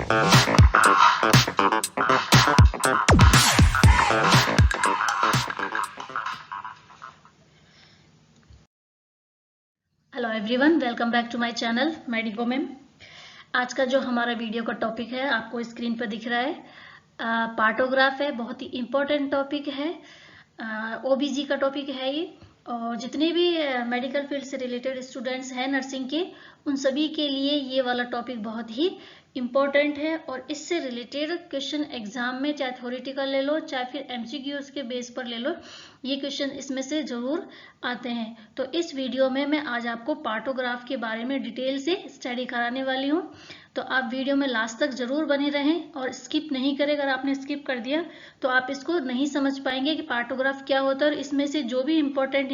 Hello everyone, welcome back to my channel medico ma'am. आज का जो हमारा वीडियो का टॉपिक है आपको स्क्रीन पर दिख रहा है, पार्टोग्राफ है। बहुत ही इम्पोर्टेंट टॉपिक है, ओबीजी का टॉपिक है ये। और जितने भी मेडिकल फील्ड से रिलेटेड स्टूडेंट्स हैं नर्सिंग के, उन सभी के लिए ये वाला टॉपिक बहुत ही इम्पोर्टेंट है। और इससे रिलेटेड क्वेश्चन एग्जाम में चाहे थ्योरेटिकल ले लो चाहे फिर एमसीक्यूज के बेस पर ले लो, ये क्वेश्चन इसमें से जरूर आते हैं। तो इस वीडियो में मैं आज आपको पार्टोग्राफ के बारे में डिटेल से स्टडी कराने वाली हूँ। तो आप वीडियो में लास्ट तक जरूर बने रहें और स्किप नहीं करें। अगर आपने स्किप कर दिया तो आप इसको नहीं समझ पाएंगे कि पार्टोग्राफ क्या होता है, और इसमें से जो भी इम्पोर्टेंट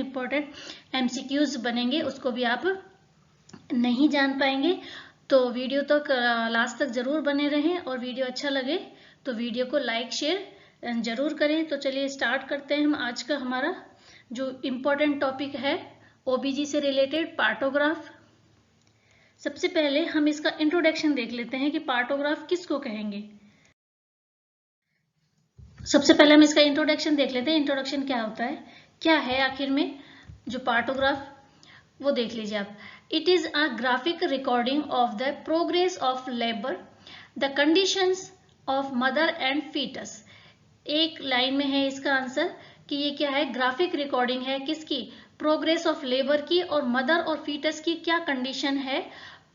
एमसीक्यूज बनेंगे उसको भी आप नहीं जान पाएंगे। तो वीडियो तक लास्ट तक जरूर बने रहें, और वीडियो अच्छा लगे तो वीडियो को लाइक शेयर जरूर करें। तो चलिए स्टार्ट करते हैं हम आज का हमारा जो इम्पोर्टेंट टॉपिक है ओबीजी से रिलेटेड, पार्टोग्राफ। सबसे पहले हम इसका इंट्रोडक्शन देख लेते हैं कि पार्टोग्राफ किसको कहेंगे। सबसे पहले हम इसका इंट्रोडक्शन देख लेते हैं। इंट्रोडक्शन क्या होता है, क्या है आखिर में जो पार्टोग्राफ, वो देख लीजिए आप। It is a graphic recording of the progress of labour, the conditions of mother and foetus. एक लाइन में है इसका आंसर कि ये क्या है, ग्राफिक रिकॉर्डिंग है किसकी, प्रोग्रेस ऑफ लेबर की, और मदर और फीटस की क्या कंडीशन है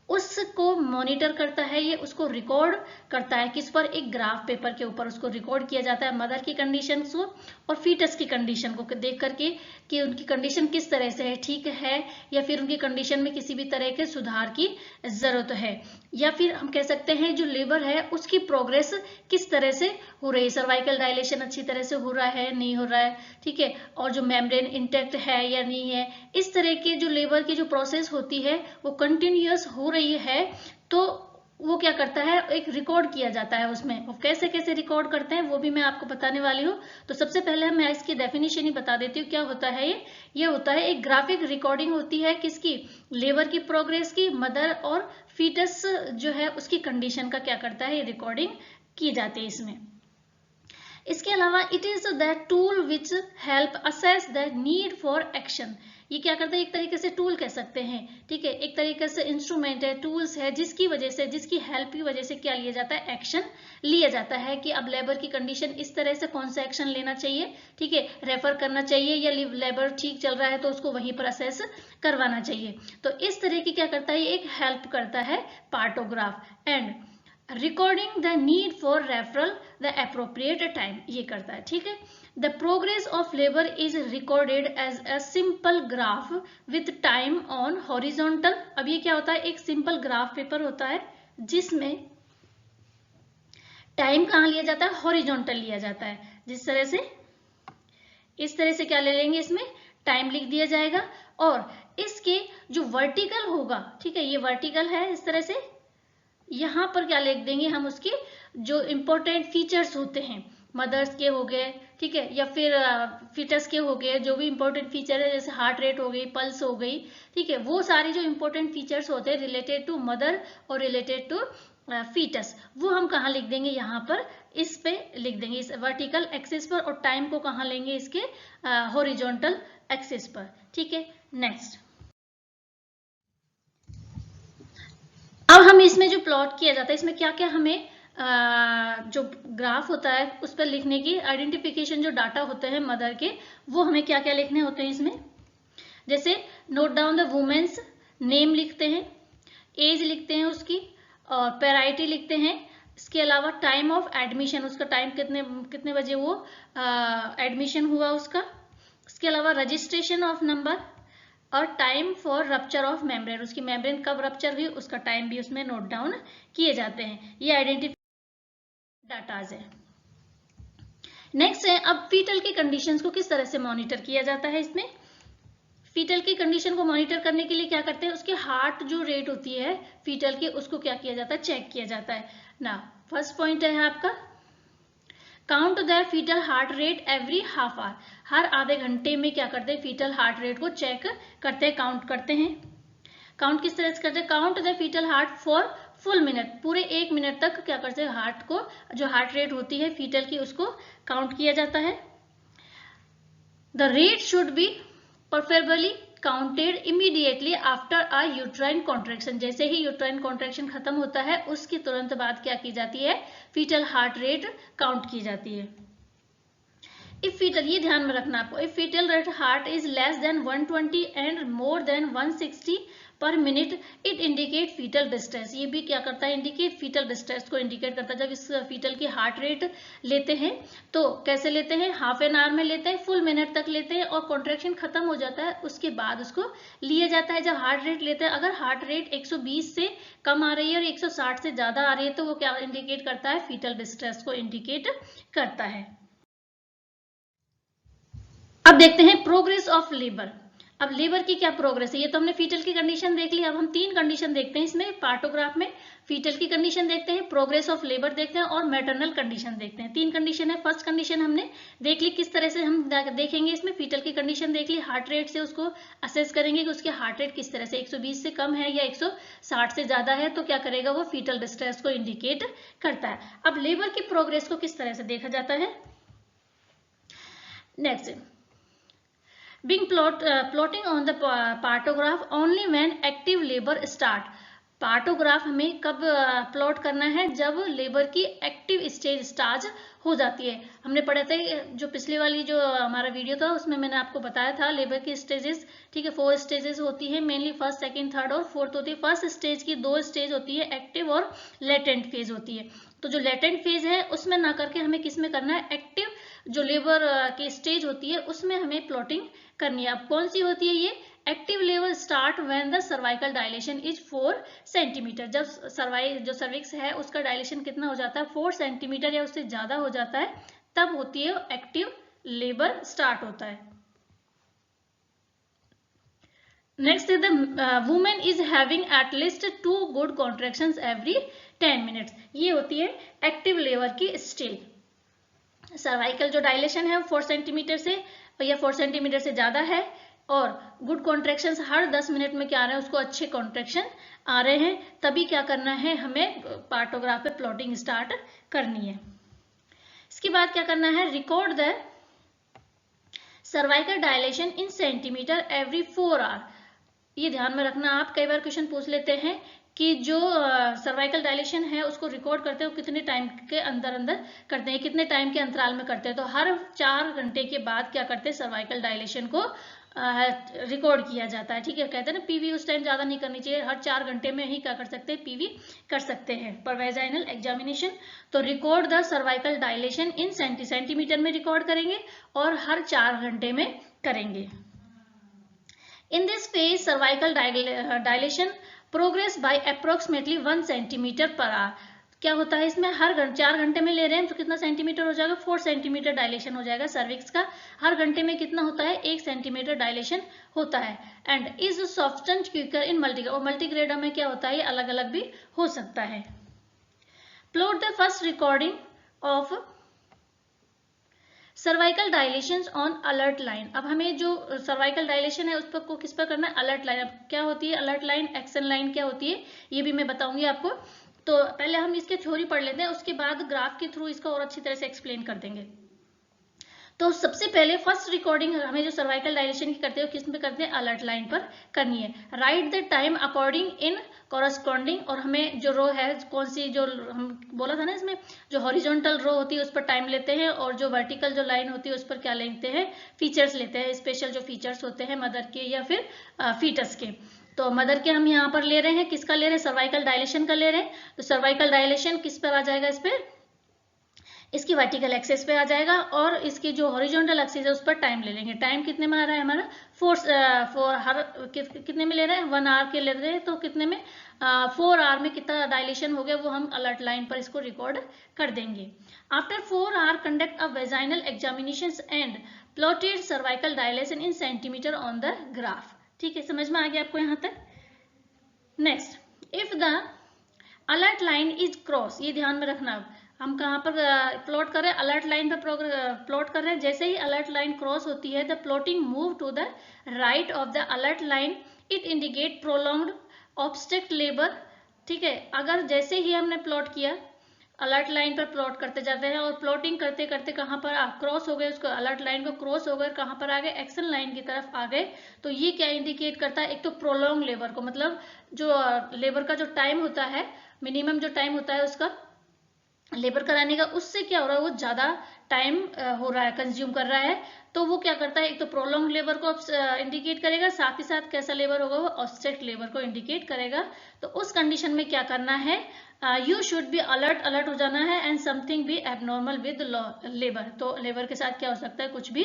उसको मॉनिटर करता है ये, उसको रिकॉर्ड करता है किस पर, एक ग्राफ पेपर के ऊपर उसको रिकॉर्ड किया जाता है मदर की कंडीशन को और फीटस की कंडीशन को देख करके कि उनकी कंडीशन किस तरह से है, ठीक है या फिर उनकी कंडीशन में किसी भी तरह के सुधार की जरूरत है, या फिर हम कह सकते हैं जो लेबर है उसकी प्रोग्रेस किस तरह से हो रही है, सर्वाइकल डायलेशन अच्छी तरह से हो रहा है नहीं हो रहा है, ठीक है, और जो मेम्ब्रेन इंटैक्ट है या नहीं है। इस तरह के जो लेबर की जो प्रोसेस होती है वो कंटिन्यूअस हो रही है, तो वो क्या करता है, एक रिकॉर्ड किया जाता है उसमें। और कैसे कैसे रिकॉर्ड करते हैं वो भी मैं आपको बताने वाली हूँ। तो सबसे पहले मैं इसकी डेफिनेशन ही बता देती हूँ क्या होता है ये होता है एक ग्राफिक रिकॉर्डिंग होती है किसकी, लेबर की प्रोग्रेस की, मदर और फीटस जो है उसकी कंडीशन का क्या करता है, ये रिकॉर्डिंग की जाती है इसमें। इसके अलावा it is that tool which help assess the need for action. ये क्या करता है, एक तरीके से टूल कह सकते हैं, ठीक है, एक तरीके से इंस्ट्रूमेंट है, टूल्स है, जिसकी वजह से, जिसकी हेल्प की वजह से क्या लिया जाता है, एक्शन लिया जाता है कि अब लेबर की कंडीशन इस तरह से कौन सा एक्शन लेना चाहिए, ठीक है, रेफर करना चाहिए, या लेबर ठीक चल रहा है तो उसको वहीं पर असेस करवाना चाहिए। तो इस तरह की क्या करता है, एक हेल्प करता है partograph. And recording the need for referral the appropriate time, ये करता है, ठीक है। The progress of labour is recorded as a simple graph with time on horizontal. अब ये क्या होता है, एक सिंपल ग्राफ पेपर होता है जिसमें टाइम कहाँ लिया जाता है, हॉरिजॉन्टल लिया जाता है। जिस तरह से, इस तरह से क्या ले लेंगे, इसमें टाइम लिख दिया जाएगा, और इसके जो वर्टिकल होगा, ठीक है, ये वर्टिकल है, इस तरह से यहां पर क्या लिख देंगे हम, उसके जो इंपॉर्टेंट फीचर्स होते हैं, मदर्स के हो गए, ठीक है, या फिर फीटस के हो गए, जो भी इंपॉर्टेंट फीचर है, जैसे हार्ट रेट हो गई, पल्स हो गई, ठीक है, वो सारी जो इंपॉर्टेंट फीचर्स होते हैं रिलेटेड टू मदर और रिलेटेड टू फीटस, वो हम कहाँ लिख देंगे, यहाँ पर इस पे लिख देंगे, इस वर्टिकल एक्सिस पर, और टाइम को कहाँ लेंगे, इसके हॉरिजॉन्टल एक्सिस पर, ठीक है। नेक्स्ट, अब हम इसमें जो प्लॉट किया जाता है, इसमें क्या क्या हमें जो ग्राफ होता है उस पर लिखने की आइडेंटिफिकेशन, जो डाटा होते हैं मदर के, वो हमें क्या क्या लिखने होते हैं इसमें। जैसे note down the woman's name लिखते हैं, एज लिखते हैं उसकी, और पेराइटी लिखते हैं। इसके अलावा टाइम ऑफ एडमिशन, उसका टाइम कितने बजे वो एडमिशन हुआ उसका। इसके अलावा रजिस्ट्रेशन ऑफ नंबर, और time for rupture of membrane, उसकी मेम्ब्रेन कब रप्चर हुई उसका टाइम भी उसमें नोट डाउन किए जाते हैं। ये आइडेंटिफाई डाटाज है। नेक्स्ट है, अब फीटल की कंडीशंस को किस तरह से मॉनिटर किया जाता है। इसमें फीटल की कंडीशन को मॉनिटर करने के लिए क्या करते हैं, उसके हार्ट जो रेट होती है फीटल की, उसको क्या किया जाता है, चेक किया जाता है ना। फर्स्ट पॉइंट है आपका, count the fetal heart rate every half hour. हर आधे घंटे में क्या करते हैं, फीटल हार्ट रेट को चेक करते हैं, काउंट करते हैं। काउंट किस तरह से करते हैं, count the fetal heart for full minute, पूरे 1 मिनट तक क्या करते हैं, हार्ट को जो हार्ट रेट होती है फीटल की उसको काउंट किया जाता है। The rate should be preferably counted immediately after a uterine contraction. जैसे ही यूट्राइन कॉन्ट्रैक्शन खत्म होता है उसके तुरंत बाद क्या की जाती है, फीटल हार्ट रेट काउंट की जाती है। इफ फीटल, ये ध्यान में रखना आपको, if foetal rate heart is less than 120 and more than 160 per minute it indicate foetal distress. ये भी क्या करता है, इंडिकेट फीटल डिस्ट्रेस को इंडिकेट करता है। जब इस फीटल की हार्ट रेट लेते हैं तो कैसे लेते हैं, हाफ एन आवर में लेते हैं, फुल मिनट तक लेते हैं और कॉन्ट्रैक्शन खत्म हो जाता है उसके बाद उसको लिया जाता है। जब हार्ट रेट लेते हैं, अगर हार्ट रेट 120 से कम आ रही है और 160 से ज्यादा आ रही है तो वो क्या इंडिकेट करता है, फीटल डिस्ट्रेस को इंडिकेट करता है। अब देखते हैं प्रोग्रेस ऑफ लेबर। अब लेबर की क्या प्रोग्रेस है, ये तो हमने फीटल की कंडीशन देख ली। अब हम 3 कंडीशन देखते हैं इसमें पार्टोग्राफ में, फीटल की कंडीशन देखते हैं, प्रोग्रेस ऑफ लेबर देखते हैं और मैटरनल कंडीशन देखते हैं। 3 कंडीशन है। फर्स्ट कंडीशन हमने देख ली, किस तरह से हम देखेंगे इसमें, फीटल की कंडीशन देख ली, हार्ट रेट से उसको असेस करेंगे कि उसके हार्ट रेट किस तरह से 120 से कम है या 160 से ज्यादा है तो क्या करेगा, वो फीटल डिस्ट्रेस को इंडिकेट करता है। अब लेबर की प्रोग्रेस को किस तरह से देखा जाता है, next, being plotting on the partograph only when active labor start। Partograph हमें कब प्लॉट करना है, जब लेबर की एक्टिव स्टेज स्टार्ट हो जाती है। हमने पढ़ा था जो पिछली वाली जो हमारा वीडियो था उसमें मैंने आपको बताया था लेबर की स्टेजेस, ठीक है, 4 स्टेजेस होती है मेनली, फर्स्ट, सेकंड, थर्ड और फोर्थ होती है। फर्स्ट स्टेज की 2 स्टेज होती है, एक्टिव और लेटेंट फेज होती है। तो जो लेटेंट फेज है उसमें ना करके हमें किस में करना है, एक्टिव जो लेबर की स्टेज होती है उसमें हमें प्लॉटिंग करनी है। अब कौन सी होती है ये, active labour start when the cervical dilation is 4 centimetre. जब जो सर्विक्स है उसका डायलेशन कितना हो जाता है, 4 सेंटीमीटर या उससे ज्यादा हो जाता है, तब होती है एक्टिव लेबर स्टार्ट होता है। Next is the women is having at least 2 good contractions every 10 minutes. ये होती है एक्टिव लेबर की स्टेज। सर्वाइकल जो डायलेशन है 4 सेंटीमीटर से या 4 सेंटीमीटर से ज्यादा है और गुड कॉन्ट्रैक्शंस हर 10 मिनट में क्या आ रहे हैं, उसको अच्छे कॉन्ट्रैक्शन आ रहे हैं, तभी क्या करना है, हमें पार्टोग्राफ पे प्लॉटिंग स्टार्ट करनी है। इसके बाद क्या करना है, record the cervical dilation in centimetre every 4 hour. ये ध्यान में रखना आप, कई बार क्वेश्चन पूछ लेते हैं कि जो सर्वाइकल डायलेशन है उसको रिकॉर्ड करते हैं, कितने टाइम के अंदर अंदर करते हैं, कितने टाइम के अंतराल में करते हैं। तो हर 4 घंटे के बाद क्या करते हैं, सर्वाइकल डायलेशन को रिकॉर्ड किया जाता है, ठीक है। कहते हैं ना पीवी उस टाइम ज्यादा नहीं करनी चाहिए, हर 4 घंटे में ही क्या कर सकते हैं, पीवी कर सकते हैं पर वेजाइनल एग्जामिनेशन। तो record the cervical dilation in centimetre में रिकॉर्ड करेंगे और हर 4 घंटे में करेंगे। In this phase cervical dilation progress by approximately 1 centimetre per hour. क्या होता है इसमें, हर 4 घंटे में ले रहे हैं तो कितना सेंटीमीटर हो जाएगा, 4 सेंटीमीटर डायलेशन हो जाएगा सर्विक्स का। हर घंटे में कितना होता है, 1 सेंटीमीटर डायलेशन होता है। And is softened quicker in multigrade, और मल्टीग्रेड में क्या होता है, अलग अलग भी हो सकता है। Plot the first recording of cervical dilation on alert line. अब हमें जो सर्वाइकल डायलेशन है उस पर को किस पर करना है, अलर्ट लाइन। अब क्या होती है अलर्ट लाइन, एक्शन लाइन क्या होती है ये भी मैं बताऊंगी आपको। तो पहले हम इसके थ्योरी पढ़ लेते हैं, उसके बाद ग्राफ के थ्रू इसका और अच्छी तरह से एक्सप्लेन कर देंगे। तो सबसे पहले फर्स्ट रिकॉर्डिंग हमें जो सर्वाइकल डायलेशन की करते हैं किस में करते हैं, अलर्ट लाइन पर करनी है। Right the time according in corresponding, और हमें जो रो है कौन सी, जो हम बोला था ना इसमें जो हॉरिजॉन्टल रो होती है उस पर टाइम लेते हैं और जो वर्टिकल जो लाइन होती है उस पर क्या लेते हैं, फीचर्स लेते हैं, स्पेशल जो फीचर्स होते हैं मदर के या फिर फीटस के। तो मदर के हम यहाँ पर ले रहे हैं, किसका ले रहे हैं, सर्वाइकल डायलेशन का ले रहे हैं। तो सर्वाइकल डायलेशन किस पर आ जाएगा, इस पर इसकी वर्टिकल एक्सिस पे आ जाएगा और इसकी जो हॉरिजॉन्टल एक्सिस है उस पर टाइम ले लेंगे। टाइम कितने में आ रहा है हमारा, हर कितने में ले रहे हैं, 1 आवर के ले रहे हैं। तो कितने में, 4 आवर में कितना डायलेशन हो गया वो हम अलर्ट लाइन पर इसको रिकॉर्ड कर देंगे। After 4 hour conduct a vaginal examination and plotted cervical dilation in centimetre on the graph. ठीक है, समझ में आ गया आपको यहाँ तक। Next, if the alert line is cross, ये ध्यान में रखना, हम कहाँ पर प्लॉट कर रहे हैं, अलर्ट लाइन पर प्लॉट कर रहे हैं। जैसे ही अलर्ट लाइन क्रॉस होती है the plotting move to the right of the alert line, it indicate prolonged obstruct labour ठीक है, अगर जैसे ही हमने प्लॉट किया, अलर्ट लाइन पर प्लॉट करते जाते हैं और प्लॉटिंग करते करते कहाँ पर क्रॉस हो गए, उसको अलर्ट लाइन को क्रॉस हो गए, कहाँ पर आ गए, एक्शन लाइन की तरफ आ गए, तो ये क्या इंडिकेट करता है, एक तो प्रोलॉन्ग लेबर को, मतलब जो लेबर का जो टाइम होता है, मिनिमम जो टाइम होता है उसका लेबर कराने का, उससे क्या हो रहा है, वो ज्यादा टाइम हो रहा है, कंज्यूम कर रहा है, तो वो क्या करता है, एक तो प्रोलॉन्ग लेबर को इंडिकेट करेगा, साथ ही साथ कैसा लेबर होगा, वो ऑब्स्ट्रैक्ट लेबर को इंडिकेट करेगा। तो उस कंडीशन में क्या करना है, you should be alert, alert हो जाना है, and something be abnormal with labour, तो लेबर के साथ क्या हो सकता है, कुछ भी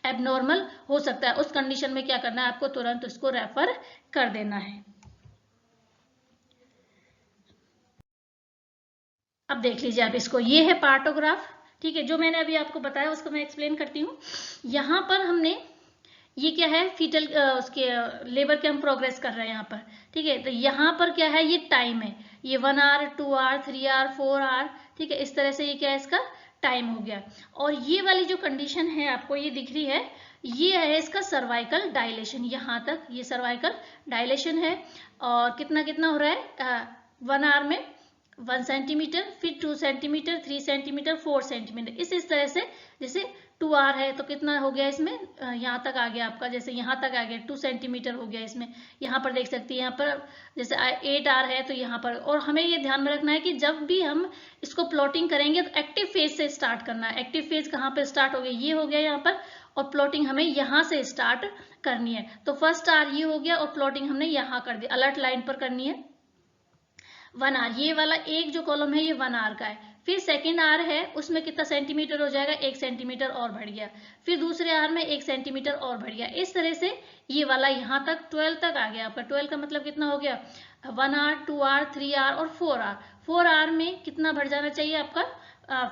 एबनॉर्मल हो सकता है, उस कंडीशन में क्या करना है, आपको तुरंत उसको रेफर कर देना है। अब देख लीजिए आप इसको, ये है पार्टोग्राफ, ठीक है, जो मैंने अभी आपको बताया उसको मैं एक्सप्लेन करती हूँ। यहाँ पर हमने, ये क्या है, फीटल उसके लेबर के हम प्रोग्रेस कर रहे हैं यहाँ पर, ठीक है, तो यहाँ पर क्या है, ये टाइम है, ये 1 आवर, 2 आवर, 3 आवर, 4 आवर, ठीक है, इस तरह से ये क्या है, इसका टाइम हो गया। और ये वाली जो कंडीशन है आपको ये दिख रही है, ये है इसका सर्वाइकल डायलेशन, यहाँ तक ये सर्वाइकल डायलेशन है, और कितना कितना हो रहा है, 1 आवर में 1 सेंटीमीटर, फिर 2 सेंटीमीटर, 3 सेंटीमीटर, 4 सेंटीमीटर, इस तरह से, जैसे 2 आर है तो कितना हो गया इसमें, यहाँ तक आ गया आपका, जैसे यहाँ तक आ गया 2 सेंटीमीटर हो गया इसमें, यहाँ पर देख सकती है, यहाँ पर जैसे 8 आर है तो यहाँ पर, और हमें ये ध्यान में रखना है कि जब भी हम इसको प्लॉटिंग करेंगे तो एक्टिव फेज से स्टार्ट करना है। एक्टिव फेज कहाँ पर स्टार्ट हो गया, ये हो गया यहाँ पर, और प्लॉटिंग हमें यहाँ से स्टार्ट करनी है, तो फर्स्ट आर ये हो गया और प्लॉटिंग हमने यहाँ कर दी, अलर्ट लाइन पर करनी है 1 आर, ये वाला एक जो कॉलम है ये 1 आर का है, फिर सेकेंड आर है उसमें कितना सेंटीमीटर हो जाएगा, 1 सेंटीमीटर और बढ़ गया, फिर दूसरे आर में 1 सेंटीमीटर और बढ़ गया, इस तरह से ये वाला यहाँ तक 12 तक आ गया आपका। 12 का मतलब कितना हो गया, 1 आर, 2 आर, 3 आर और 4 आर। 4 आर में कितना बढ़ जाना चाहिए आपका,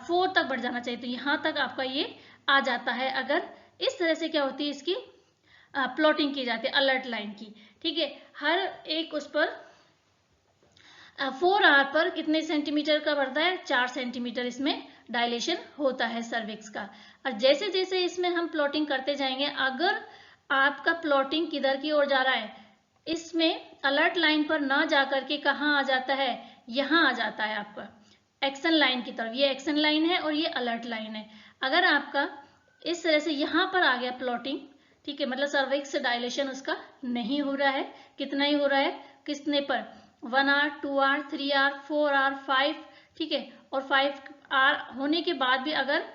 4 तक बढ़ जाना चाहिए, तो यहाँ तक आपका ये आ जाता है। अगर इस तरह से क्या होती है, इसकी प्लॉटिंग की जाती है अलर्ट लाइन की, ठीक है, हर एक उस पर 4 आर पर कितने सेंटीमीटर का बढ़ता है, 4 सेंटीमीटर इसमें डायलेशन होता है सर्विक्स का। और जैसे जैसे इसमें हम प्लॉटिंग करते जाएंगे, अगर आपका प्लॉटिंग किधर की ओर जा रहा है, इसमें अलर्ट लाइन पर ना जाकर के कहाँ आ जाता है, यहाँ आ जाता है आपका एक्शन लाइन की तरफ, ये एक्शन लाइन है और ये अलर्ट लाइन है। अगर आपका इस तरह से यहाँ पर आ गया प्लॉटिंग, ठीक है, मतलब सर्विक्स डायलेशन उसका नहीं हो रहा है, कितना ही हो रहा है, कितने पर, 1 आर, 2 आर, 3 आर, 4 आर, 5, ठीक है, और 5 आर होने के बाद भी अगर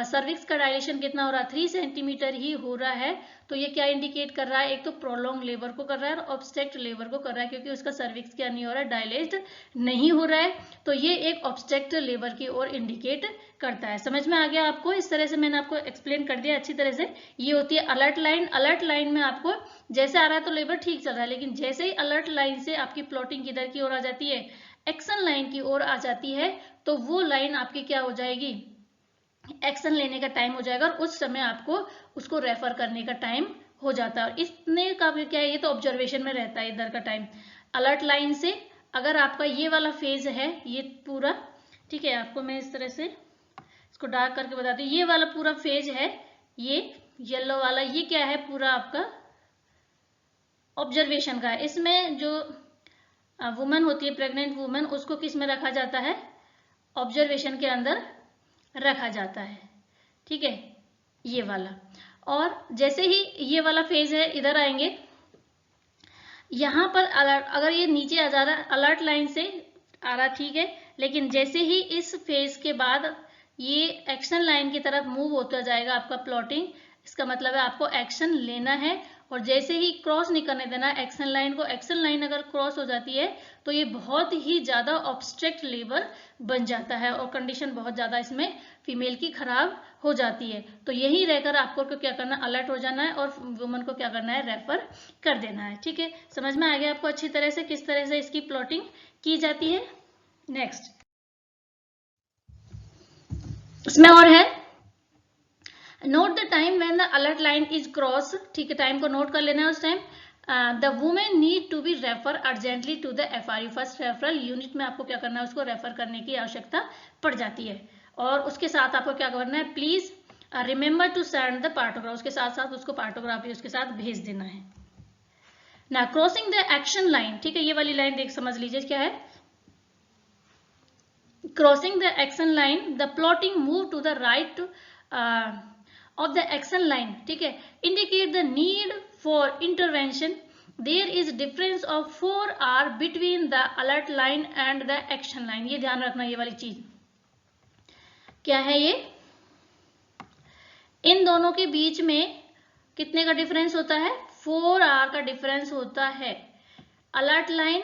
सर्विक्स का डायलेशन कितना हो रहा है, 3 सेंटीमीटर ही हो रहा है, तो ये क्या इंडिकेट कर रहा है, एक तो प्रोलॉन्ग लेबर को कर रहा है और ऑब्स्ट्रैक्ट लेबर को कर रहा है, क्योंकि उसका सर्विक्स क्या नहीं हो रहा है, डायलेट नहीं हो रहा है, तो ये एक ऑब्स्ट्रैक्ट लेबर की ओर इंडिकेट करता है। समझ में आ गया आपको, इस तरह से मैंने आपको एक्सप्लेन कर दिया अच्छी तरह से। ये होती है अलर्ट लाइन। अलर्ट लाइन में आपको जैसे आ रहा है तो लेबर ठीक चल रहा है, लेकिन जैसे ही अलर्ट लाइन से आपकी प्लॉटिंग किधर की ओर आ जाती है, एक्शन लाइन की ओर आ जाती है, तो वो लाइन आपकी क्या हो जाएगी, एक्शन लेने का टाइम हो जाएगा, और उस समय आपको उसको रेफर करने का टाइम हो जाता है। और इतने का भी क्या है, ये तो ऑब्जर्वेशन में रहता है इधर का टाइम। अलर्ट लाइन से अगर आपका ये वाला फेज है ये पूरा, ठीक है, आपको मैं इस तरह से इसको डार्क करके बताती हूँ, ये वाला पूरा फेज है, ये येलो वाला, ये क्या है, पूरा आपका ऑब्जर्वेशन का है। इसमें जो वुमन होती है, प्रेग्नेंट वुमन, उसको किस में रखा जाता है, ऑब्जर्वेशन के अंदर रखा जाता है, ठीक है, ये वाला। और जैसे ही ये वाला फेज है, इधर आएंगे, यहाँ पर अलर्ट, अगर ये नीचे आ जा रहा है अलर्ट लाइन से आ रहा, ठीक है, लेकिन जैसे ही इस फेज के बाद ये एक्शन लाइन की तरफ मूव होता जाएगा आपका प्लॉटिंग, इसका मतलब है आपको एक्शन लेना है, और जैसे ही क्रॉस नहीं करने देना एक्शन लाइन को। एक्शन लाइन अगर क्रॉस हो जाती है तो ये बहुत ही ज्यादा ऑब्स्ट्रैक्ट लेबर बन जाता है, और कंडीशन बहुत ज्यादा इसमें फीमेल की खराब हो जाती है। तो यही रहकर आपको क्या करना, अलर्ट हो जाना है और वुमन को क्या करना है, रेफर कर देना है, ठीक है। समझ में आ गया आपको अच्छी तरह से किस तरह से इसकी प्लॉटिंग की जाती है। नेक्स्ट इसमें और है, note the time when the alert line is cross, ठीक है, टाइम को नोट कर लेना है उस time. The women need to be refer urgently to the FRU, first referral unit में आपको क्या करना है, उसको रेफर करने की आवश्यकता पड़ जाती है। और उसके साथ आपको क्या करना है, please remember to send the partograph, उसके साथ साथ उसको पार्टोग्राफ भी उसके साथ भेज देना है ना। क्रॉसिंग द एक्शन लाइन, ठीक है, ये वाली लाइन देख समझ लीजिए क्या है, crossing the action line, the plotting move to the right of the action line, ठीक है, indicate the need for intervention. There is difference of 4 hour between the alert line and the action line. ये ध्यान रखना, ये वाली चीज क्या है, ये इन दोनों के बीच में कितने का डिफरेंस होता है, 4 आवर का डिफरेंस होता है। अलर्ट लाइन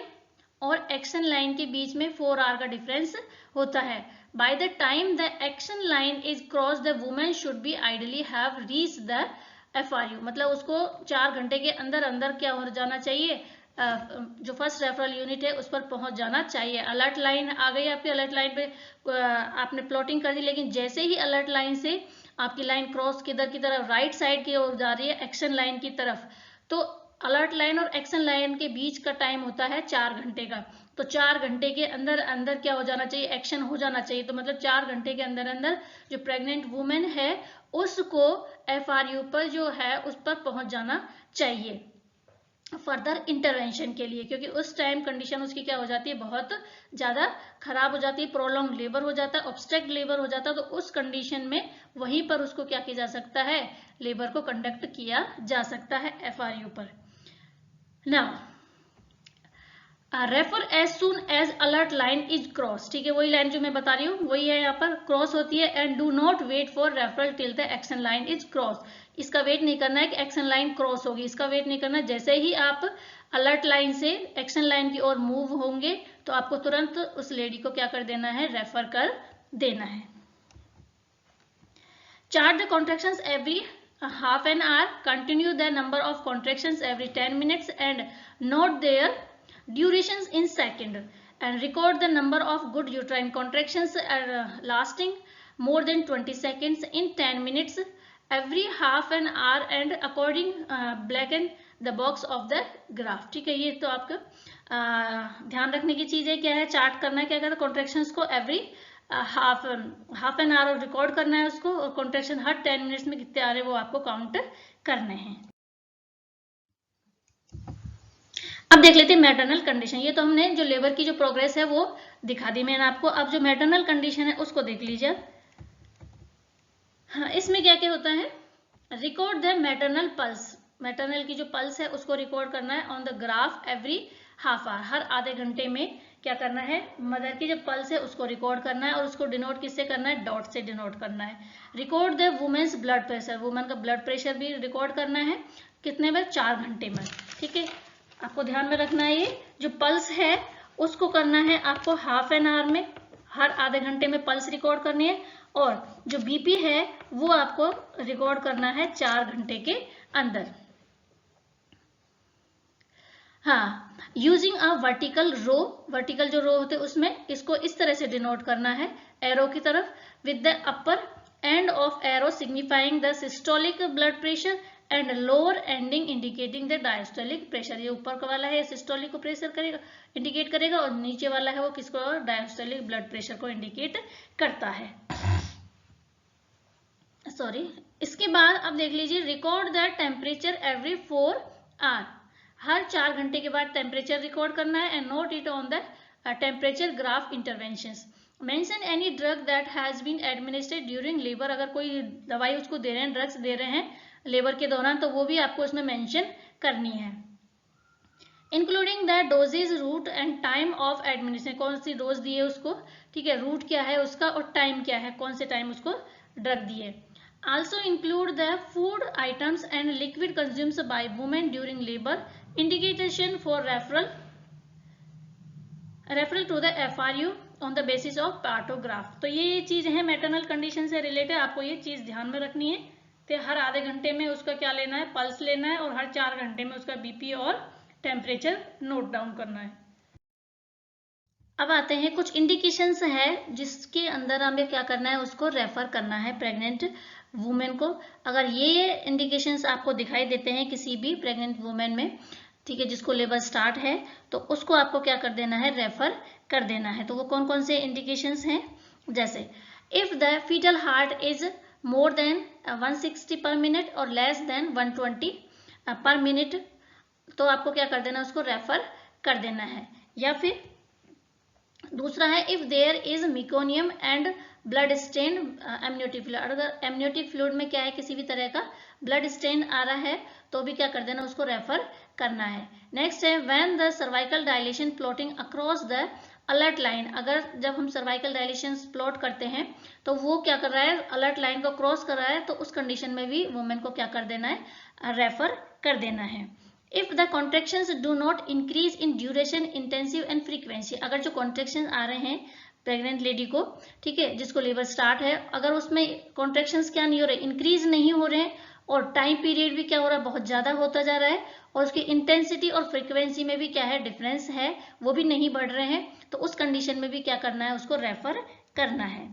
और एक्शन लाइन के बीच में 4 आवर का डिफरेंस होता है। By the time the action line is cross the women should be ideally have reach the FRU, मतलब उसको 4 घंटे के अंदर अंदर क्या हो जाना चाहिए, जो फर्स्ट रेफरल यूनिट है उस पर पहुंच जाना चाहिए। अलर्ट लाइन आ गई आपकी, अलर्ट लाइन पे आपने प्लॉटिंग कर दी, लेकिन जैसे ही अलर्ट लाइन से आपकी लाइन क्रॉस किधर की तरफ, राइट साइड की ओर जा रही है, एक्शन लाइन की तरफ, तो अलर्ट लाइन और एक्शन लाइन के बीच का टाइम होता है 4 घंटे का। तो 4 घंटे के अंदर अंदर क्या हो जाना चाहिए, एक्शन हो जाना चाहिए। तो मतलब 4 घंटे के अंदर अंदर जो प्रेग्नेंट वुमेन है उसको FRU पर जो है उस पर पहुंच जाना चाहिए फर्दर इंटरवेंशन के लिए, क्योंकि उस टाइम कंडीशन उसकी क्या हो जाती है, बहुत ज्यादा खराब हो जाती है, प्रोलॉन्ग लेबर हो जाता है, ऑब्स्ट्रक्ट लेबर हो जाता है। तो उस कंडीशन में वहीं पर उसको क्या किया जा सकता है, लेबर को कंडक्ट किया जा सकता है FRU पर। Now refer as soon as alert line is cross, ठीक है, वही लाइन जो मैं बता रही हूँ वही है, यहाँ पर क्रॉस होती है। And do not wait for referral till the action line is cross, इसका वेट नहीं करना है कि एक्शन लाइन क्रॉस होगी, इसका वेट नहीं करना। जैसे ही आप अलर्ट लाइन से एक्शन लाइन की ओर मूव होंगे तो आपको तुरंत उस लेडी को क्या कर देना है, रेफर कर देना है। Chart the contractions every half an hour, continue the number of contractions every 10 minutes and note their durations in second, and record the number of good uterine contractions lasting more than 20 seconds in 10 minutes every half an hour and according blacken the box of the graph, ठीक है। ये तो आपका ध्यान रखने की चीज है, क्या है, चार्ट करना है, क्या कहता है, कॉन्ट्रैक्शंस को every half an hour record करना है उसको, और कॉन्ट्रैक्शन हर 10 मिनट्स में कितने आ रहे हैं वो आपको काउंट करने हैं। अब देख लेते हैं मैटरनल कंडीशन। ये तो हमने जो लेबर की जो प्रोग्रेस है वो दिखा दी मैंने आपको। अब जो मैटरनल कंडीशन है उसको देख लीजिए। हाँ, इसमें क्या क्या होता है, record the maternal pulse, maternal की जो पल्स है उसको रिकॉर्ड करना है on the graph every half hour, हर आधे घंटे में क्या करना है, मदर की जो पल्स है उसको रिकॉर्ड करना है, और उसको डिनोट किससे करना है, डॉट से डिनोट करना है। Record the woman's blood pressure, women का ब्लड प्रेशर भी रिकॉर्ड करना है, कितने में, 4 घंटे में, ठीक है। आपको ध्यान में रखना है, ये जो पल्स है उसको करना है आपको हाफ एन आवर में, हर आधे घंटे में पल्स रिकॉर्ड करनी है, और जो बीपी है वो आपको रिकॉर्ड करना है 4 घंटे के अंदर। हाँ, using a vertical row, vertical जो रो होते हैं उसमें इसको इस तरह से डिनोट करना है एरो की तरफ, with the upper end of arrow signifying the systolic blood pressure and lower ending indicating the diastolic pressure. ये ऊपर का वाला है सिस्टोलिक को प्रेशर करेगा, इंडिकेट करेगा, और नीचे वाला है वो किसको, डायस्टोलिक ब्लड प्रेशर को इंडिकेट करता है। सॉरी, इसके बाद अब देख लीजिए, record the temperature every 4 hour, हर 4 घंटे के बाद टेम्परेचर रिकॉर्ड करना है, and note it on the temperature graph interventions. Mention any drug that has been administered during labour, अगर कोई दवाई उसको दे रहे हैं, ड्रग्स दे रहे हैं लेबर के दौरान, तो वो भी आपको इसमें मेंशन करनी है। Including the doses, route and time of administration, कौन सी डोज दी है उसको, ठीक है, रूट क्या है उसका, और टाइम क्या है, कौन से टाइम उसको ड्रग दिए। Also include the food items and liquid consumed by women during labor, indication for referral to the FRU on the basis of partograph. तो ये चीज है मैटरनल कंडीशन से रिलेटेड, आपको ये चीज ध्यान में रखनी है। तो हर आधे घंटे में उसका क्या लेना है, पल्स लेना है, और हर 4 घंटे में उसका बीपी और टेम्परेचर नोट डाउन करना है। अब आते हैं कुछ इंडिकेशंस है जिसके अंदर हमें क्या करना है, उसको रेफर करना है प्रेग्नेंट वुमेन को। अगर ये इंडिकेशंस आपको दिखाई देते हैं किसी भी प्रेग्नेंट वुमेन में, ठीक है, जिसको लेबर स्टार्ट है, तो उसको आपको क्या कर देना है, रेफर कर देना है। तो वो कौन कौन से इंडिकेशंस हैं, जैसे if the fetal heart is more than 160 per minute और लेस देन 120 पर मिनट, तो आपको क्या कर देना, उसको रेफर कर देना है। या फिर दूसरा है if there is meconium and blood stain amniotic fluid, अगर एमनियोटिक फ्लूइड में क्या है किसी भी तरह का ब्लड स्टेन आ रहा है तो भी क्या कर देना, उसको रेफर करना है। नेक्स्ट है when the cervical dilation plotting across the alert line, अगर जब हम सर्वाइकल डायलेशन प्लॉट करते हैं तो वो क्या कर रहा है, अलर्ट लाइन को क्रॉस कर रहा है, तो उस कंडीशन में भी वुमेन को क्या कर देना है, रेफर कर देना है। If the contractions do not increase in duration, intensive and frequency, अगर जो कॉन्ट्रेक्शन आ रहे हैं प्रेग्नेंट लेडी को, ठीक है, जिसको लेबर स्टार्ट है, अगर उसमें कॉन्ट्रेक्शंस क्या नहीं हो रहे, इंक्रीज नहीं हो रहे हैं, और टाइम पीरियड भी क्या हो रहा है, बहुत ज्यादा होता जा रहा है, और उसकी इंटेंसिटी और फ्रीक्वेंसी में भी क्या है, डिफरेंस है, वो भी नहीं बढ़ रहे हैं, तो उस कंडीशन में भी क्या करना है, उसको रेफर करना है।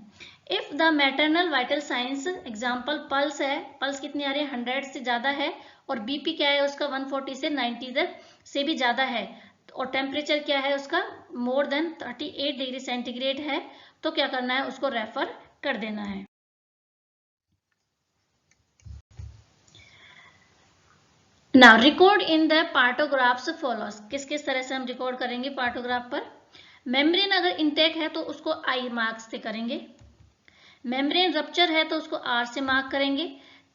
If the maternal vital science, example pulse है, पल्स कितनी आ रही है, 100 से ज्यादा है, और बीपी क्या है उसका 140 से 90 तक से भी ज्यादा है, और टेम्परेचर क्या है उसका मोर देन 38 डिग्री सेंटीग्रेड है, तो क्या करना है, उसको रेफर कर देना है। Now record in the partographs follows, किस किस तरह से हम रिकॉर्ड करेंगे पार्टोग्राफ पर। मेम्ब्रेन अगर इंटेक है तो उसको आई मार्क्स से करेंगे, मेम्ब्रेन रप्चर है तो उसको आर से मार्क करेंगे,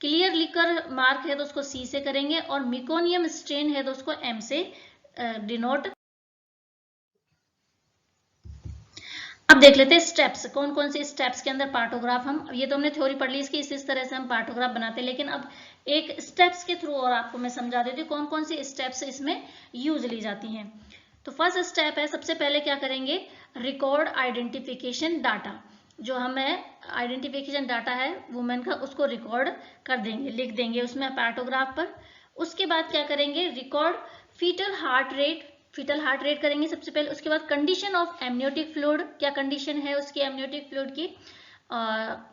क्लियर लिकर मार्क है तो उसको सी से करेंगे, और मिकोनियम स्ट्रेन है तो उसको एम से डिनोट। अब देख लेते हैं स्टेप्स, कौन कौन से स्टेप्स के अंदर पार्टोग्राफ हम, ये तो हमने थ्योरी पढ़ ली इसकी, इस तरह से हम पार्टोग्राफ बनाते हैं, लेकिन अब एक स्टेप्स के थ्रू और आपको मैं समझा देती हूँ कौन कौन सी स्टेप्स इसमें यूज ली जाती हैं। तो फर्स्ट स्टेप है, सबसे पहले क्या करेंगे, रिकॉर्ड आइडेंटिफिकेशन डाटा, जो हमें आइडेंटिफिकेशन डाटा है वुमेन का, उसको रिकॉर्ड कर देंगे, लिख देंगे उसमें पार्टोग्राफ पर। उसके बाद क्या करेंगे, record foetal heart rate, foetal heart rate करेंगे सबसे पहले। उसके बाद कंडीशन ऑफ एमनियोटिक फ्लूइड, क्या कंडीशन है उसकी एमनियोटिक फ्लूइड की,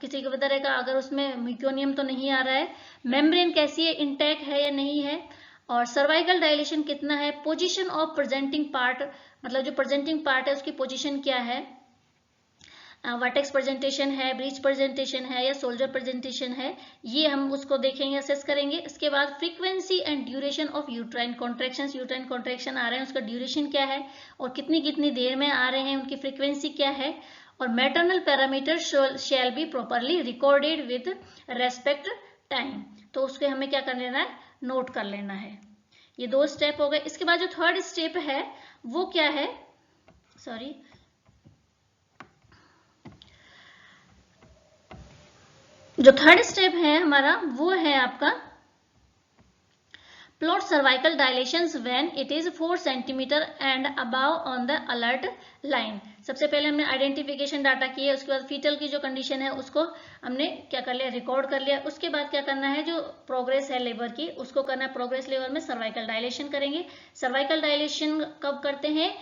किसी को तरह का अगर उसमें मिकोनियम तो नहीं आ रहा है, मेम्ब्रेन कैसी है, इंटैक्ट है या नहीं है, और सर्वाइकल डायलेशन कितना है, पोजीशन ऑफ प्रेजेंटिंग पार्ट, मतलब जो प्रेजेंटिंग पार्ट है उसकी पोजीशन क्या है, वर्टेक्स प्रेजेंटेशन है, ब्रीच प्रेजेंटेशन है या सोल्जर प्रेजेंटेशन है, ये हम उसको देखेंगे, असेस करेंगे। इसके बाद frequency and duration of uterine contractions, uterine contraction आ रहे हैं उसका ड्यूरेशन क्या है और कितनी कितनी देर में आ रहे हैं, उनकी फ्रीक्वेंसी क्या है, और maternal parameter shall be properly recorded with respect time, तो उसके हमें क्या कर लेना है, नोट कर लेना है। ये दो स्टेप हो गए। इसके बाद जो थर्ड स्टेप है वो क्या है, सॉरी, जो थर्ड स्टेप है हमारा वो है आपका plot cervical dilations when it is 4 centimetre and above on the alert line. सबसे पहले हमने आइडेंटिफिकेशन डाटा किया, उसके बाद फीटल की जो कंडीशन है उसको हमने क्या कर लिया, रिकॉर्ड कर लिया। उसके बाद क्या करना है, जो प्रोग्रेस है लेबर की उसको करना है, प्रोग्रेस लेबर में सर्वाइकल डायलेशन करेंगे। सर्वाइकल डायलेशन कब करते हैं,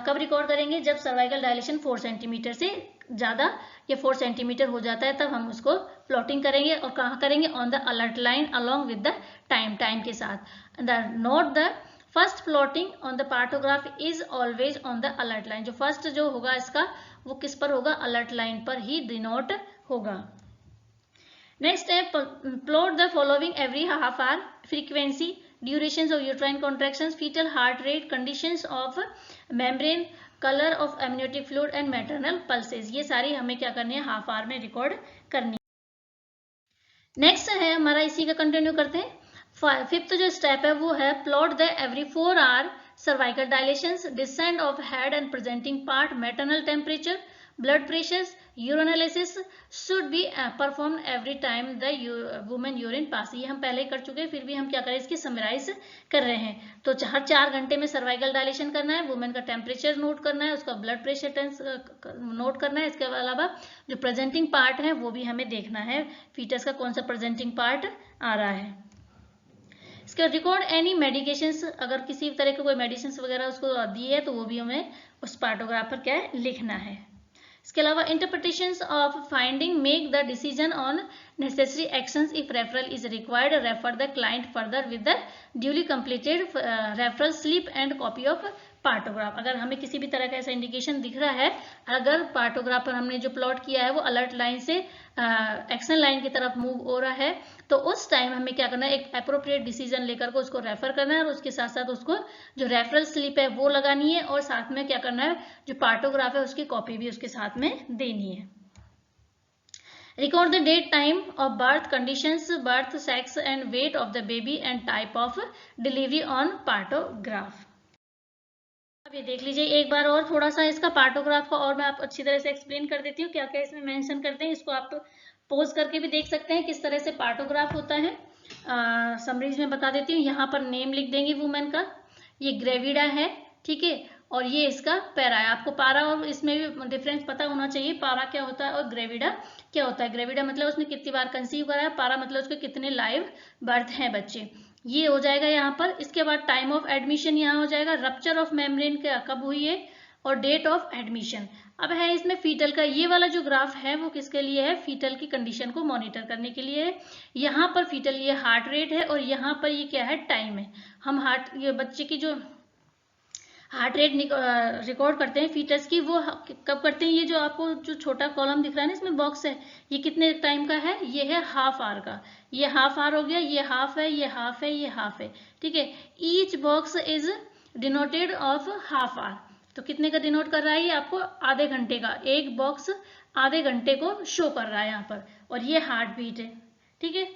कब रिकॉर्ड करेंगे, जब सर्वाइकल डायलेशन 4 सेंटीमीटर से ज्यादा या 4 सेंटीमीटर हो जाता है, तब हम उसको प्लॉटिंग करेंगे। और कहाँ करेंगे, on the alert line along with the time के साथ। Note the first plotting on the partograph is always on the alert line, जो फर्स्ट जो होगा इसका वो किस पर होगा, अलर्ट लाइन पर ही डिनोट होगा। नेक्स्ट है plot the following every half hour, frequency, durations of uterine contractions, foetal heart rate, conditions of membrane, colour of amniotic fluid and maternal pulses, ये सारी हमें क्या करनी है, हाफ आवर में रिकॉर्ड करनी है। नेक्स्ट है हमारा, इसी का कंटिन्यू करते हैं। फिफ्थ जो स्टेप है वो है plot the every 4 hour cervical dilations, descent of head and presenting part, maternal temperature, blood pressure, urinalysis should be perform every time the women urine pass. ये हम पहले कर चुके हैं, फिर भी हम क्या करें, इसकी समराइज कर रहे हैं। तो हर 4 घंटे में सर्वाइकल डायलेशन करना है, वुमेन का टेम्परेचर नोट करना है, उसका ब्लड प्रेशर नोट करना है। इसके अलावा जो प्रेजेंटिंग पार्ट है वो भी हमें देखना है, फीटस का कौन सा प्रेजेंटिंग पार्ट आ रहा है। इसके रिकॉर्ड एनी मेडिकेशंस, अगर किसी तरह के कोई मेडिसिन वगैरह उसको दी है तो वो भी हमें उस पार्टोग्राफ पर क्या है, लिखना है। इसके अलावा interpretations of finding, make the decision on necessary actions, if referral is required refer the client further with the duly completed referral slip and copy of partograph. अगर हमें किसी भी तरह का ऐसा इंडिकेशन दिख रहा है, अगर पार्टोग्राफ पर हमने जो प्लॉट किया है वो अलर्ट लाइन से एक्शन लाइन की तरफ मूव हो रहा है, तो उस टाइम हमें क्या करना है, एक अप्रोप्रिएट डिसीजन लेकर को उसको रेफर करना है और उसके साथ साथ उसको जो रेफरल स्लिप है वो लगानी है और साथ में क्या करना है, जो पार्टोग्राफ है उसकी कॉपी भी उसके साथ में देनी है। Record the date, time of birth, conditions, birth, sex and weight of the baby and type of delivery on partograph. अब ये देख लीजिए एक बार और थोड़ा सा इसका पार्टोग्राफ का और मैं आप अच्छी तरह से एक्सप्लेन कर देती हूँ क्या क्या इसमें मेंशन करते हैं। इसको आप पोज करके भी देख सकते हैं किस तरह से पार्टोग्राफ होता है। समरीज में बता देती हूँ। यहाँ पर नेम लिख देंगे वुमेन का, ये ग्रेविडा है, ठीक है, और ये इसका पैरा है। आपको पारा और इसमें भी डिफरेंस पता होना चाहिए, पारा क्या होता है और ग्रेविडा क्या होता है। ग्रेविडा मतलब उसने कितनी बार कंसीव करा है, पारा मतलब उसके कितने लाइव बर्थ हैं बच्चे, ये हो जाएगा यहाँ पर। इसके बाद टाइम ऑफ एडमिशन यहाँ हो जाएगा, रप्चर ऑफ मेम्ब्रेन का कब हुई है और डेट ऑफ एडमिशन। अब है इसमें फीटल का, ये वाला जो ग्राफ है वो किसके लिए है, फीटल की कंडीशन को मॉनिटर करने के लिए है। यहाँ पर फीटल ये हार्ट रेट है और यहाँ पर ये क्या है, टाइम है। हम ये बच्चे की जो हार्ट रेट रिकॉर्ड करते हैं फीटस की, वो कब करते हैं, ये जो आपको जो छोटा कॉलम दिख रहा है ना इसमें बॉक्स है, ये कितने टाइम का है, ये है हाफ आवर का। ये हाफ आवर हो गया, ये हाफ है, ये हाफ है, ये हाफ है, ठीक है। Each box is denoted of half hour, तो कितने का डिनोट कर रहा है, ये आपको आधे घंटे का, एक बॉक्स आधे घंटे को शो कर रहा है यहाँ पर। और ये हार्ट बीट है, ठीक है।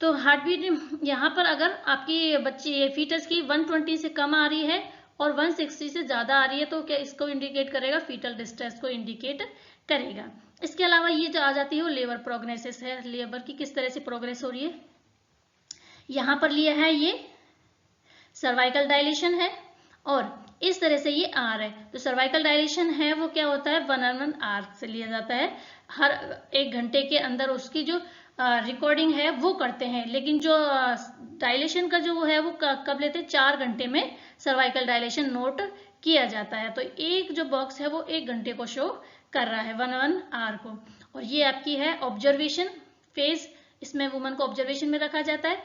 तो हार्ट बीट यहाँ पर अगर आपकी बच्ची फीटस की 120 से कम आ रही है और 160 से ज्यादा आ रही है तो क्या इसको इंडिकेट करेगा, फीटल डिस्ट्रेस को इंडिकेट करेगा। इसके अलावा ये जो आ जाती है वो लेबर प्रोग्रेसिस है, लेबर की किस तरह से प्रोग्रेस हो रही है। यहाँ पर लिया है ये सर्वाइकल डायलेशन है और इस तरह से ये आर है। तो सर्वाइकल डायलेशन है वो क्या होता है, 1 आर से लिया जाता है। हर 1 घंटे के अंदर उसकी जो रिकॉर्डिंग है वो करते हैं, लेकिन जो डायलेशन का जो वो है वो कब लेते हैं, 4 घंटे में सर्वाइकल डायलेशन नोट किया जाता है। तो एक जो बॉक्स है वो 1 घंटे को शो कर रहा है, 1 आवर को। और ये आपकी है ऑब्जर्वेशन फेज, इसमें वुमन को ऑब्जर्वेशन में रखा जाता है।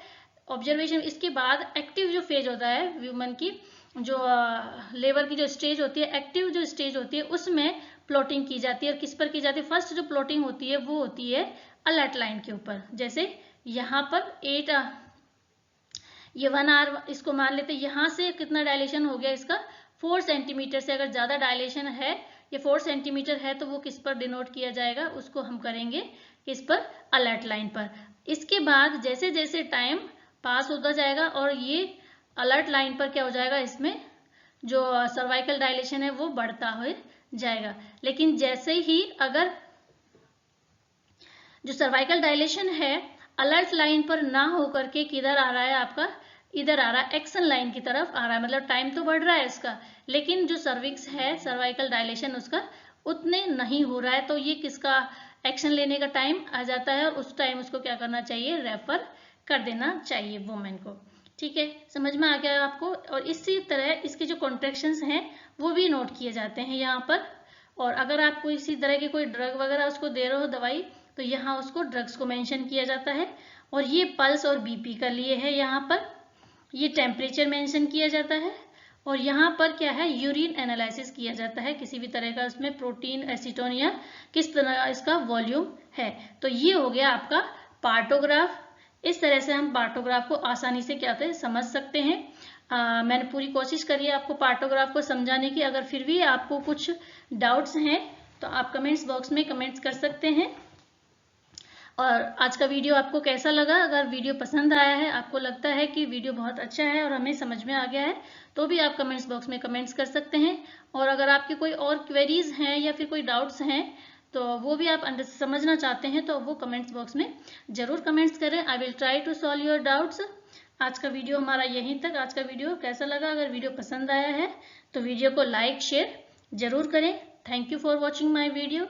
ऑब्जर्वेशन इसके बाद एक्टिव जो फेज होता है वुमन की, जो लेबर की जो स्टेज होती है, एक्टिव जो स्टेज होती है उसमें प्लॉटिंग की जाती है। और किस पर की जाती है, फर्स्ट जो प्लॉटिंग होती है वो होती है अलर्ट लाइन के ऊपर। जैसे यहाँ पर 8 ये 1 आवर इसको मान लेते हैं। यहाँ से कितना डायलेशन हो गया इसका, 4 सेंटीमीटर से अगर ज्यादा डायलेशन है, ये 4 सेंटीमीटर है, तो वो किस पर डिनोट किया जाएगा, उसको हम करेंगे किस पर, अलर्ट लाइन पर। इसके बाद जैसे जैसे टाइम पास होता जाएगा और ये अलर्ट लाइन पर क्या हो जाएगा, इसमें जो सर्वाइकल डायलेशन है वो बढ़ता हो जाएगा। लेकिन जैसे ही अगर जो सर्वाइकल डायलेशन है अलर्ट लाइन पर ना होकर के किधर आ रहा है आपका, इधर आ रहा है, एक्शन लाइन की तरफ आ रहा है, मतलब टाइम तो बढ़ रहा है इसका, लेकिन जो सर्विक्स है सर्वाइकल डायलेशन उसका उतने नहीं हो रहा है। तो ये किसका एक्शन लेने का टाइम आ जाता है और उस टाइम उसको क्या करना चाहिए, रेफर कर देना चाहिए वुमेन को। ठीक है, समझ में आ गया आपको। और इसी तरह इसके जो कॉन्ट्रैक्शंस हैं वो भी नोट किए जाते हैं यहाँ पर। और अगर आप कोई इसी तरह की कोई ड्रग वगैरह उसको दे रहे हो दवाई, तो यहाँ उसको ड्रग्स को मेंशन किया जाता है। और ये पल्स और बीपी का लिए है, यहाँ पर ये टेम्परेचर मेंशन किया जाता है। और यहाँ पर क्या है, यूरिन एनालिसिस किया जाता है, किसी भी तरह का उसमें प्रोटीन, एसीटोन या किस तरह इसका वॉल्यूम है। तो ये हो गया आपका पार्टोग्राफ। इस तरह से हम पार्टोग्राफ को आसानी से क्या होता है समझ सकते हैं। मैंने पूरी कोशिश करी है आपको पार्टोग्राफ को समझाने की। अगर फिर भी आपको कुछ डाउट्स हैं तो आप कमेंट्स बॉक्स में कमेंट्स कर सकते हैं। और आज का वीडियो आपको कैसा लगा, अगर वीडियो पसंद आया है, आपको लगता है कि वीडियो बहुत अच्छा है और हमें समझ में आ गया है, तो भी आप कमेंट्स बॉक्स में कमेंट्स कर सकते हैं। और अगर आपके कोई और क्वेरीज हैं या फिर कोई डाउट्स हैं तो वो भी आप समझना चाहते हैं तो वो कमेंट्स बॉक्स में जरूर कमेंट्स करें। I will try to solve your doubts. आज का वीडियो हमारा यहीं तक। आज का वीडियो कैसा लगा, अगर वीडियो पसंद आया है तो वीडियो को लाइक शेयर जरूर करें। Thank you for watching my video.